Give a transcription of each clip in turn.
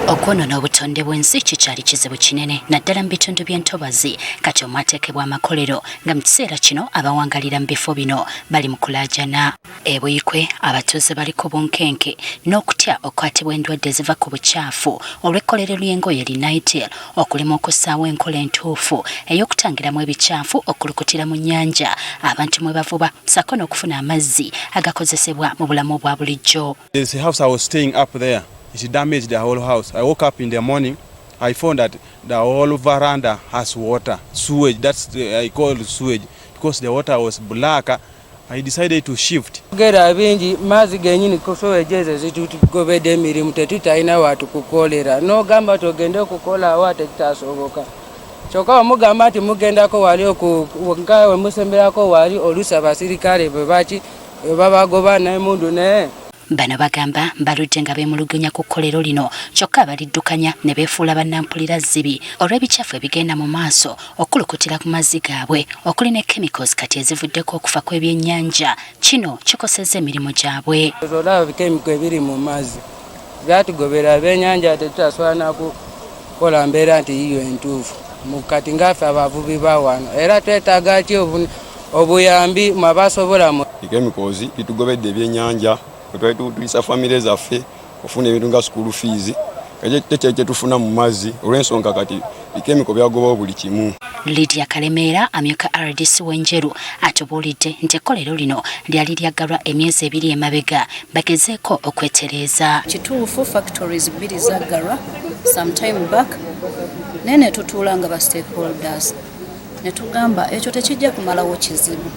Okwoonona obutonde bw'ensi kikyali kizibu kinene naddala mu bitundu by'entobazi kati omwateekebwa amakkolero nga mu kiseera kino abawangaalira mu bifo bino bali mu kulaajana. Ebuyikwe abatuuze bali ku bunkenke n'okutya okukwatibwa endwadde eziva ku bukyafu olw'ekkolero ly'engoye Nytil okulimu okussaawo enkola entuufu ey'okutangiramu ebikyafu okulukutira mu nnyanja abantu mwe bavuba sako n'okufuna amazzi agakozesebwa mu bulamu bwa bulijjo. It damaged the whole house. I woke up in the morning. I found that the whole veranda has water, sewage. I call it sewage because the water was black. I decided to shift. Gera bingi mazzi genyini kusowejeze zitugobedde emirimu tetutayina watu kukkolera n'ogamba togende okukola wa tekitasoboka kyokka omugamba nti mugendako wali nga we musemberako wali oluusi abasirikale bwe babagoba n'emundu naye. Bano bagamba baludde nga beemulugunya ku kkolero lino kyokka baliddukanya ne beefuula bannampulira zzibi olw'ebikyafu ebigenda mu maaso okulukutira ku mazzi gaabwe okuli ne chemicals kati ezivuddeko okufa kw'ebyennyanja. Kino kikosezza emirimu gyabwe. Olaba bikemiko ebiri mu mazzi byatugobera ab'ennyanja tetutasobola kukola mbeera nti yiyo entuufu kati ngaffe abavubi ba wano era twetaaga ki obuyambi mwabasobola mu chemicals bitugobedde ebyennyanja tuyisa famire zaffe ofuna ebintu nga school fees kye tufuna mu mazzi olw'ensonga kati bikemiko byagobawo buli kimu. Lydia Kalemeera amyuka RDC w'enjeru atubuulidde nti ekkolero lino lyali lyaggalwa emyezi 2 emabega bagezeeko okwetereeza. Kituufu factories 2 zaggalwa sometime back nene tutuula nga ba stakeholders ne tugamba ekyo tekijja kumalawo kizibu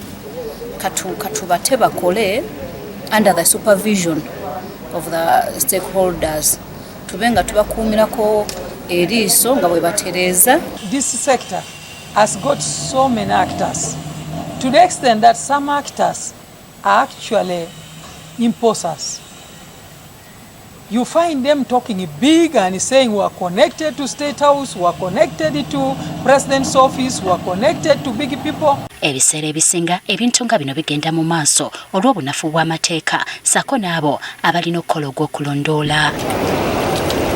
katubate bakole under the supervision of the stakeholders tubenga tubakuumirako eriiso nga bwe batereeza. This sector has got so many actors to the extent that some actors are actually imposters. You find them talking big and saying we are connected to State House, we are connected to President's office, we are connected to big people. Ebiseera ebisinga ebintu nga bino bigenda mu maaso olw'obunafu bw'amateeka sako n'abo abalina okukola ogw'okulondoola.